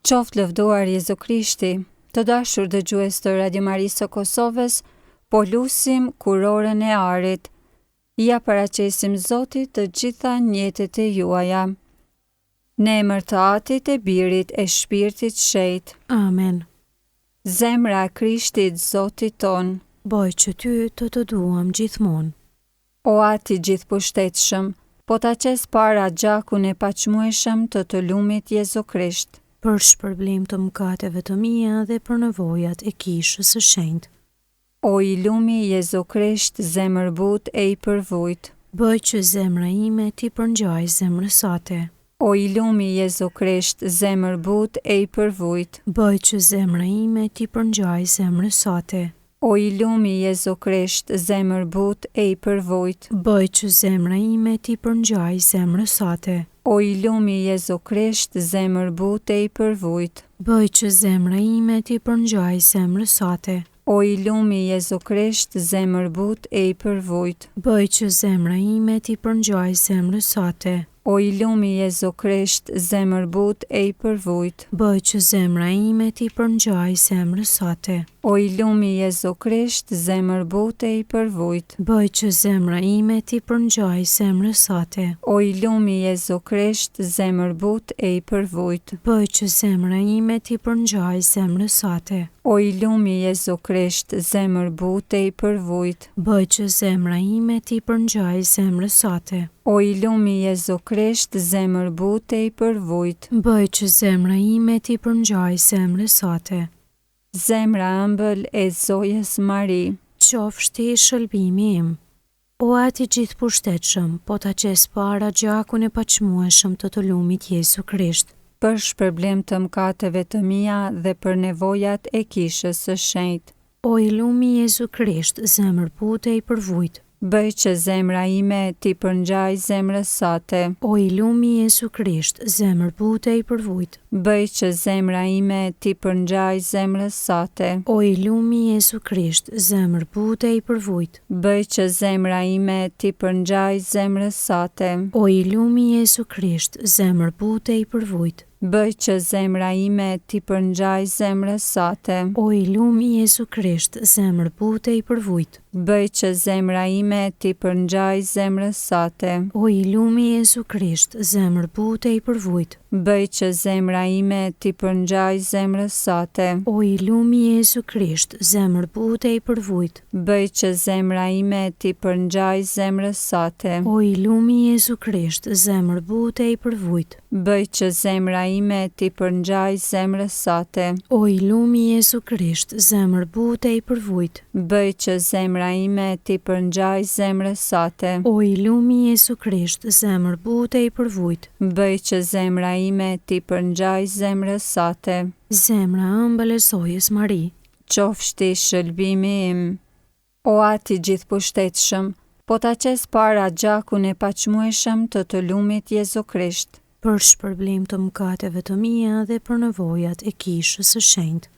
Qoftë lëvduar Jezu Krishti, të dashur dëgjues të Radio Marisë së Kosovës, po lusim kurorën e arit. Ja paraqesim Zotit të gjitha njetet e juaja. Në emër të Atit e Birit e Shpirtit Shenjtë. Amen. Zemra e Krishtit Zotit ton. Boj që ty të duam gjithmonë. O Ati gjithëpushtetshëm, po ta qes para gjakun e paqmueshëm të lumit Jezu Krisht. Për shpërblim të mëkateve të mia dhe për nevojat e kishës së shenjtë. O i lumi Jezu Krisht, zemër butë e i përvujt. Bëj që zemra ime ti përngjaj zemrës sate. O i lumi Jezu Krisht, zemër butë e i përvujt. Bëj që zemra ime ti përngjaj zemrës sate. O i lumi Jezu Krisht, zemër butë e i përvujt. Bëj që zemra ime ti përngjaj zemrës sate. O i lumi Jezu Krisht, zemër butë e i përvujt. Bëj që zemra ime ti përngjaj zemrës sate. O i lumi Jezu Krisht, zemër butë e i përvujt. Bëj që zemra ime ti përngjaj zemrës sate. O i lumi Jezu Krisht, zemër butë e i përvujt. Bëj që zemra ime ti përngjaj zemrës sate. O i lumi Jezu Krisht, zemër butë e i përvujt. Bëj që zemra ime ti përngjaj zemrës sate. O i lumi Jezu Krisht, zemër butë e i përvujt. Bëj që zemra ime ti përngjaj zemrës sate. O i lumi Jezu Krisht, zemër butë e i përvujt. Bëj që zemra ime ti përngjaj zemrës sate. O i lumi Jezu Krisht, zemër butë e i përvujt. Bëj që zemra ime ti përngjaj zemrës sate. Zemra ëmbël e Zojës Mari. Qofshti shëlbimi im. O Ati gjithëpushtetshëm, po ta qes para gjakun e paqmueshëm të lumit Jezu Krisht. Për shpërblim të mëkateve të mia dhe për nevojat e kishës së shenjtë. O i lumi Jezu Krisht, zemër butë e i përvujt. Bëj që zemra ime ti përngjaj zemrës sate. O i lumi Jezu Krisht, zemër butë e i përvujt. Bëj që zemra ime ti përngjaj zemrës sate. O i lumi Jezu Krisht, zemër butë e i përvujt. Bëj që zemra ime ti përngjaj zemrës sate. O i lumi Jezu Krisht, zemër butë e i përvujt. Bëj që zemra ime ti përngjaj zemrës sate. O i lumi Jezu Krisht, zemër butë e i përvujt. Bëj që zemra ime ti përngjaj zemrës sate. O i lumi Jezu Krisht, zemër butë e i përvujt. Bëj që zemra ime ti përngjaj zemrës sate. O i lumi Jezu Krisht, zemër butë e i përvujt. Bëj që zemra ime ti përngjaj zemrës sate. O i lumi Jezu Krisht, zemër butë e i përvujt. Bëj që zemra ime ti përngjaj zemrës sate. O i lumi Jezu Krisht, zemër butë e i përvujt. Bëj që zemra ime ti përngjaj zemrës sate. O i lumi Jezu Krisht, zemër butë e i përvujt. Bëj që zemra ime ti përngjaj zemrës sate. Zemra ëmbël e Zojës Mari. Qofshti shëlbimi im. O Ati gjithëpushtetshëm, po ta qes para gjakun e paqmueshëm të lumit Jezu Krisht. Për shpërblim të mëkateve të mia dhe për nevojat e kishës së shenjtë.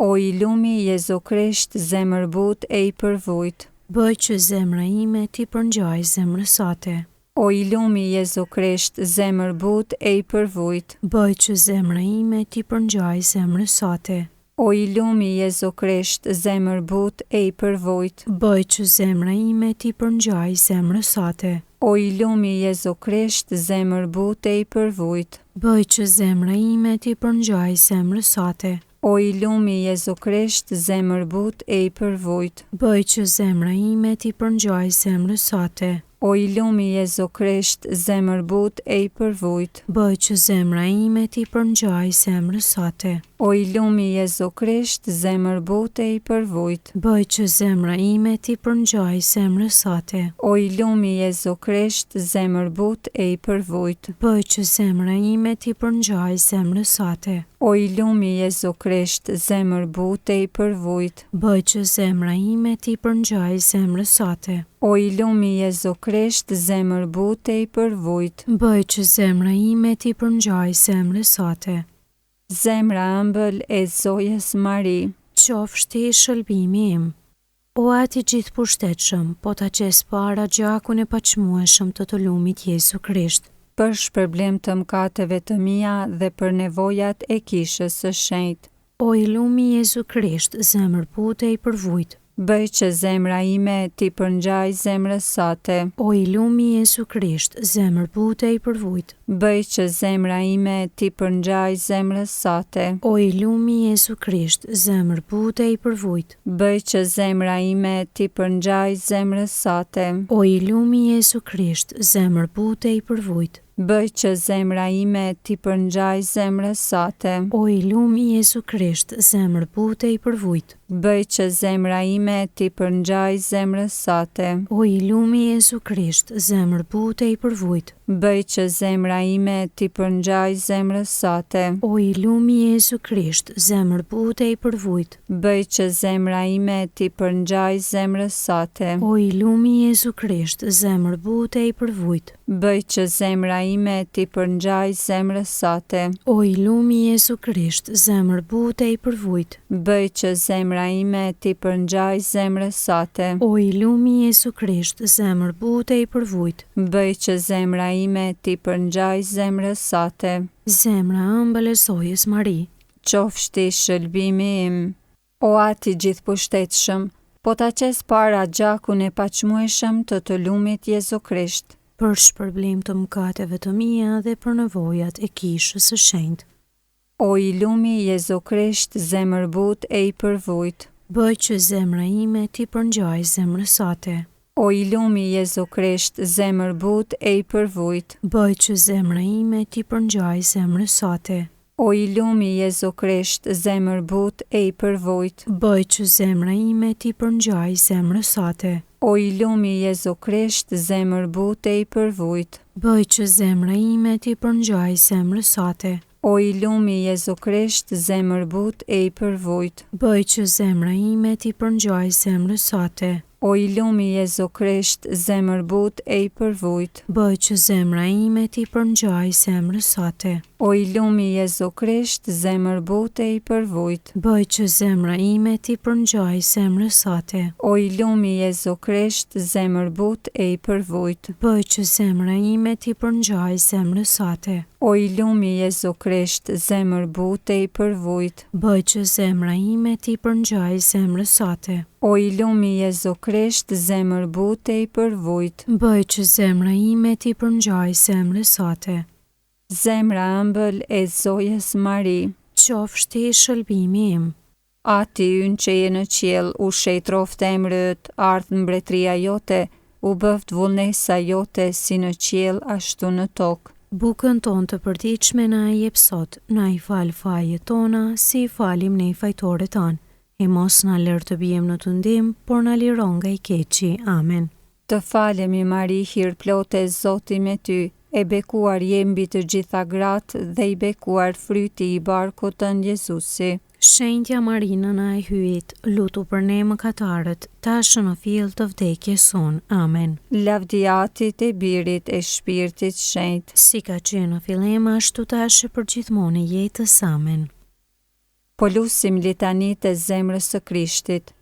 O i lumi Jezu Krisht, zemër butë e i përvujt. Bëj që zemra ime ti përngjaj zemrës sate. O i lumi Jezu Krisht, zemër butë e i përvujt. Bëj që zemra ime ti përngjaj zemrës sate. O i lumi Jezu Krisht, zemër butë e i përvujt. Bëj që zemra ime ti përngjaj zemrës sate. O i lumi Jezu Krisht, zemër butë e i përvujt. Bëj që zemra ime ti përngjaj zemrës sate. O i lumi Jezu Krisht, zemër butë e i përvujt. Bëj që zemra ime ti përngjaj zemrës sate. O i lumi Jezu Krisht, zemër butë e i përvujt. Bëj që zemra ime ti përngjaj zemrës sate. O i lumi Jezu Krisht, zemër butë e i përvujt. Bëj që zemra ime ti përngjaj zemrës sate. O i lumi Jezu Krisht, zemër butë e i përvujt. Bëj që zemra ime ti përngjaj zemrës sate. O i lumi Jezu Krisht, zemër butë e i përvujt. Bëj që zemra ime ti përngjaj zemrës sate. O i lumi Jezu Krisht, zemër butë e i përvujt. Bëj që zemra ime ti përngjaj zemrës sate. Zemra ëmbël e Zojës Mari. Qofshti shëlbimi im. O Ati gjithëpushtetshëm, po ta qes para gjakun e paqmueshëm të lumit Jezu Krisht. për shpërblim të mëkateve të mia dhe për nevojat e kishës së shenjtë. O i lumi Jezu Krisht, zemër butej për vujt. Bëj që zemra ime t'i përngjaj zemrës sate. O i lumi Jezu Krisht, zemër butej për vujt. Bëj që zemra ime t'i përngjaj zemrës sate. O i lumi Jezu Krisht, zemër butej për vujt. Bëj që zemra ime t'i përngjaj zemrës sate. O i lumi Jezu Krisht, zemër butej për vujt. Bëj që zemra ime t'i përngjaj zemrës sate. O i lumi Jezu Krisht, zemër butej për vujt. Bëj që zemra ime t'i përngjaj zemrës sate. O i lumi Jezu Krisht, zemër butej për vujt. Bëj që zemra ime t'i përngjaj zemrës sate. O i lumi Jezu Krisht, zemër butej për vujt. Bëj që zemra ime t'i përngjaj zemrës sate. O i lumi Jezu Krisht, zemër butej për vujt. Bëj që zemra ime t'i përngjaj zemrës sate. O i lumi Jezu Krisht, zemër butej për vujt. Bëj që zemra ime t'i përngjaj zemrës sate. O i lumi Jezu Krisht, zemër butej për vujt. Bëj që zemra ime t'i përngjaj zemrës sate. Zemra ëmbël e Zojës Mari. Qofshti shëlbimi im. O Ati gjithëpushtetshëm, po ta qes para gjakun e paqmueshëm të lumit Jezu Krisht, për shpërblim të mëkateve të mia dhe për nevojat e kishës së shenjtë. O i lumi Jezu Krisht, zemër but e i përvujt. Bëj që zemra ime t'i përngjaj zemrës sate. O i lumi Jezu Krisht, zemër but e i përvujt. Bëj që zemra ime t'i përngjaj zemrës sate. O i lumi Jezu Krisht, zemër but e i përvujt. Bëj që zemra ime t'i përngjaj zemrës sate. O i lumi Jezu Krisht, zemër but e i përvujt. Bëj që zemra ime t'i përngjaj zemrës sate. O i lumi Jezu Krisht, zemër but e i përvujt. Bëj që zemra ime t'i përngjaj zemrës sate. O i lumi Jezu Krisht, zemër but e i përvujt. Bëj që zemra ime t'i përngjaj zemrës sate. O i lumi Jezu Krisht, zemër but e i përvujt. Bëj që zemra ime t'i përngjaj zemrës sate. O i lumi Jezu Krisht, zemër but e i përvujt. Bëj që zemra ime t'i përngjaj zemrës sate. O i lumi Jezu Krisht, zemër but e i përvujt. Bëj që zemra ime t'i përngjaj zemrës sate. O i lumi Jezu Krisht, zemër but e i përvujt. Bëj që zemra ime t'i përngjaj zemrës sate. Zemra ëmbël e Zojës Mari. Qofshti shëlbimi im. Ati ynë që je në qiell, u shejtroft emrit, ardh mbretëria jote, u bëft vullnesa jote si në qiell ashtu në tokë. Bukën tonë të përditshme na i jep sot, na i fal fajet tona, si i falim ne fajtorët tanë. E mos na lër të bijem në të ndim, por na liron nga i keqi. Amen. Të falemi Mari, hir plote, Zoti me ty, e bekuar je mbi të gjitha gratë dhe i bekuar fryti i barkut tënd Jezusi. Shenjtja Marina na e hyjit, lutu për ne mëkatarët, tashë në fill të vdekjes son. Amen. Lavdia Atit e Birit e Shpirtit Shenjtë, si ka qenë në fillim ashtu tashë për gjithmonë e jetës. Amen. Po lusim litanitë e zemrës së Krishtit.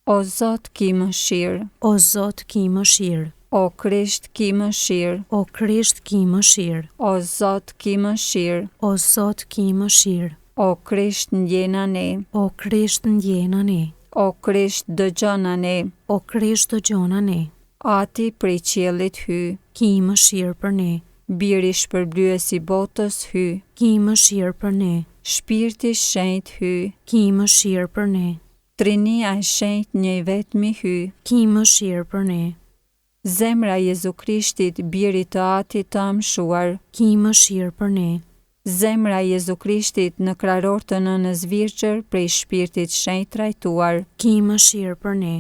O Zot, ki mëshirë. O Zot, ki mëshirë. O Krisht, ki mëshirë. O Krisht, ki mëshirë. O Zot, ki mëshirë. O Zot, ki mëshirë. O Krisht, ndjena ne. O Krisht, ndjena ne. O Krisht, dëgjona ne. O Krisht, dëgjona ne. Ati prej qiellit hy. Ki mëshirë për ne. Biri shpërblyes i botës hy. Ki mëshirë për ne. Shpirti Shenjtë hy. Ki mëshirë për ne. Trinia e Shenjtë një vetmi hy. Ki mëshirë për ne. Zemra Jezu Krishtit, biri të Atit të amshuar. Ki mëshirë për ne. Zemra Jezu Krishtit në kraror të Nënës Virgjër prej Shpirtit Shenjtë trajtuar. Ki mëshirë për ne.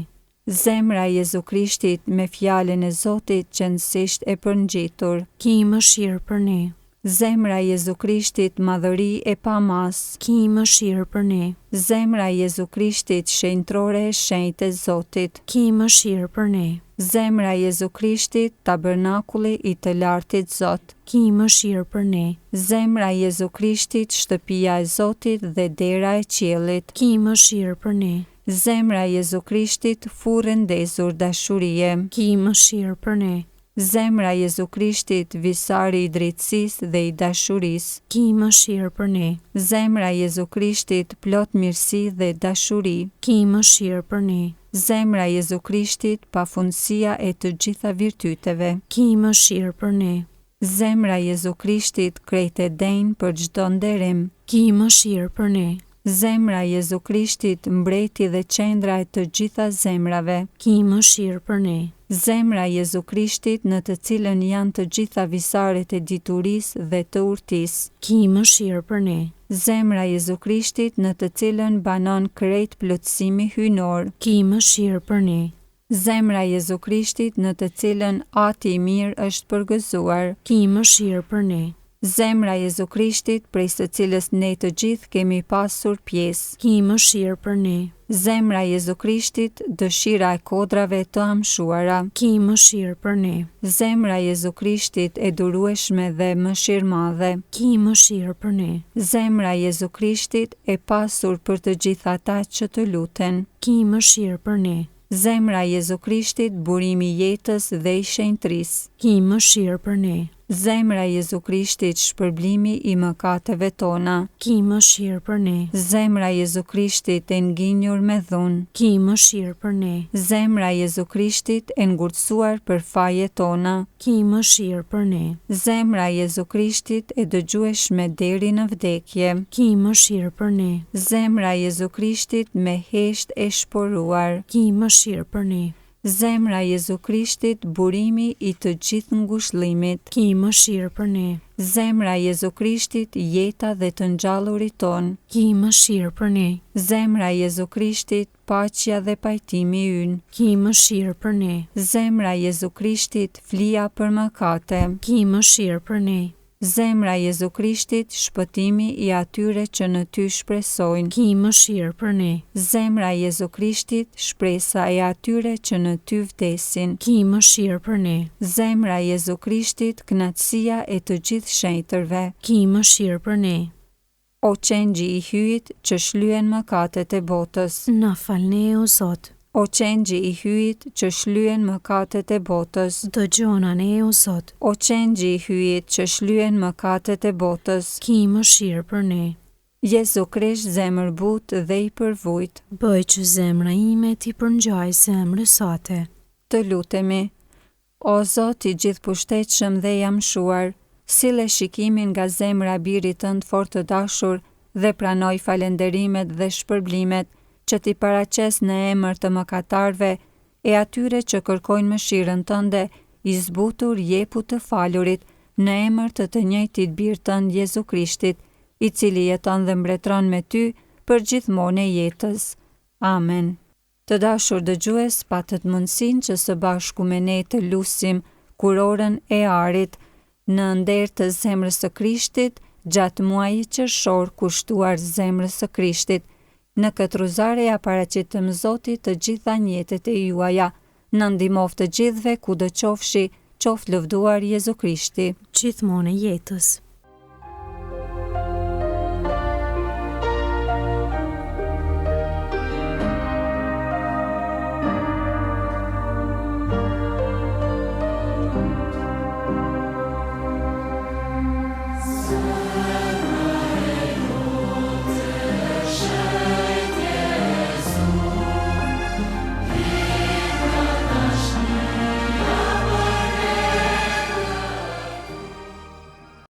Zemra Jezu Krishtit me fjalën e Zotit qëndësisht e përngjitur. Ki mëshirë për ne. Zemra Jezu Krishtit madhëri e pamas. Ki mëshirë për ne. Zemra Jezu Krishtit shenjtrore e shenjtë e Zotit. Ki mëshirë për ne. Zemra Jezu Krishtit tabernakulli i të lartit Zot. Ki mëshirë për ne. Zemra Jezu Krishtit shtëpia e Zotit dhe dera e qiellit. Ki mëshirë për ne. Zemra Jezu Krishtit furrë ndezur dashurie. Ki mëshirë për ne. Zemra e Jezu Krishtit, visari i drejtësisë dhe i dashurisë. Ki mëshirë për ne. Zemra e Jezu Krishtit, plot mirësi dhe dashuri. Ki mëshirë për ne. Zemra e Jezu Krishtit, pafundësia e të gjitha virtyteve. Ki mëshirë për ne. Zemra e Jezu Krishtit, krejt e denjë për çdo nderim. Ki mëshirë për ne. Zemra e Jezu Krishtit, mbreti dhe qendra e të gjitha zemrave. Ki mëshirë për ne. Zemra e Jezu Krishtit, në të cilën janë të gjitha visaret e diturisë dhe të urtisë. Ki mëshirë për ne. Zemra e Jezu Krishtit, në të cilën banon krejt plotësimi hyjnor. Ki mëshirë për ne. Zemra e Jezu Krishtit, në të cilën ati i mirë është përgëzuar. Ki mëshirë për ne. Zemra e Jezu Krishtit, prej së cilës ne të gjithë kemi pasur pjesë. Ki mëshirë për ne. Zemra e Jezu Krishtit, dëshira e kodrave të amshuara. Ki mëshirë për ne. Zemra e Jezu Krishtit, e durueshme dhe mëshirëmadhe. Ki mëshirë për ne. Zemra e Jezu Krishtit, e pasur për të gjithë ata që të luten. Ki mëshirë për ne. Zemra e Jezu Krishtit, burimi i jetës dhe i shenjtërisë. Ki mëshirë për ne. Zemra e Jezu Krishtit, shpërblimi i mëkateve tona. Ki mëshirë për ne. Zemra e Jezu Krishtit, e ngjinjur me dhunë. Ki mëshirë për ne. Zemra e Jezu Krishtit, e ngurtësuar për fajet tona. Ki mëshirë për ne. Zemra e Jezu Krishtit, e dëgjueshme deri në vdekje. Ki mëshirë për ne. Zemra e Jezu Krishtit, me hesht e shporuar. Ki mëshirë për ne. Zemra e Jezu Krishtit, burimi i të gjithë ngushëllimit. Ki mëshirë për ne. Zemra e Jezu Krishtit, jeta dhe të ngjallurit ton. Ki mëshirë për ne. Zemra e Jezu Krishtit, paqja dhe pajtimi ynë. Ki mëshirë për ne. Zemra e Jezu Krishtit, flija për mëkate. Ki mëshirë për ne. Zemra e Jezu Krishtit, shpëtimi i atyre që në ty shpresojnë. Ki mëshirë për ne. Zemra e Jezu Krishtit, shpresa e atyre që në ty vdesin. Ki mëshirë për ne. Zemra e Jezu Krishtit, kënaqësia e të gjithë shenjtërve. Ki mëshirë për ne. O qengji i hyjit që shlyen mëkatet e botës. Na fal ne, o Zot. O qengji i hyjit që shlyen mëkatet e botës. Dëgjona ne, o Zot. O qengji i hyjit që shlyen mëkatet e botës. Ki mëshirë për ne. Jezu Krisht, zemër butë dhe i përvujt. Bëj që zemra ime ti përngjaj zemrës sate. Të lutemi. O Zot i gjithëpushtetshëm dhe i amshuar, sille shikimin nga zemra birit tënd fort të dashur dhe pranoj falenderimet dhe shpërblimet që ti paraqes në emër të mëkatarve e atyre që kërkojnë mëshirën tënde, i zbutur jepu të falurit në emër të të njëjtit bir tënd Jezu Krishtit, i cili jeton dhe mbretëron me ty për gjithmonë e jetës. Amen. Të dashur dëgjues, patët mundësinë që së bashku me ne të lusim kurorën e arit në nder të zemrës së Krishtit gjatë muajit qershor kushtuar zemrës së Krishtit. Në këtë rozare ja paraqitëm Zotit të gjitha njetet e juaja, në ndihmoft të gjithëve kudo qofshi, qoftë lëvduar Jezu Krishti. Gjithmonë e jetës.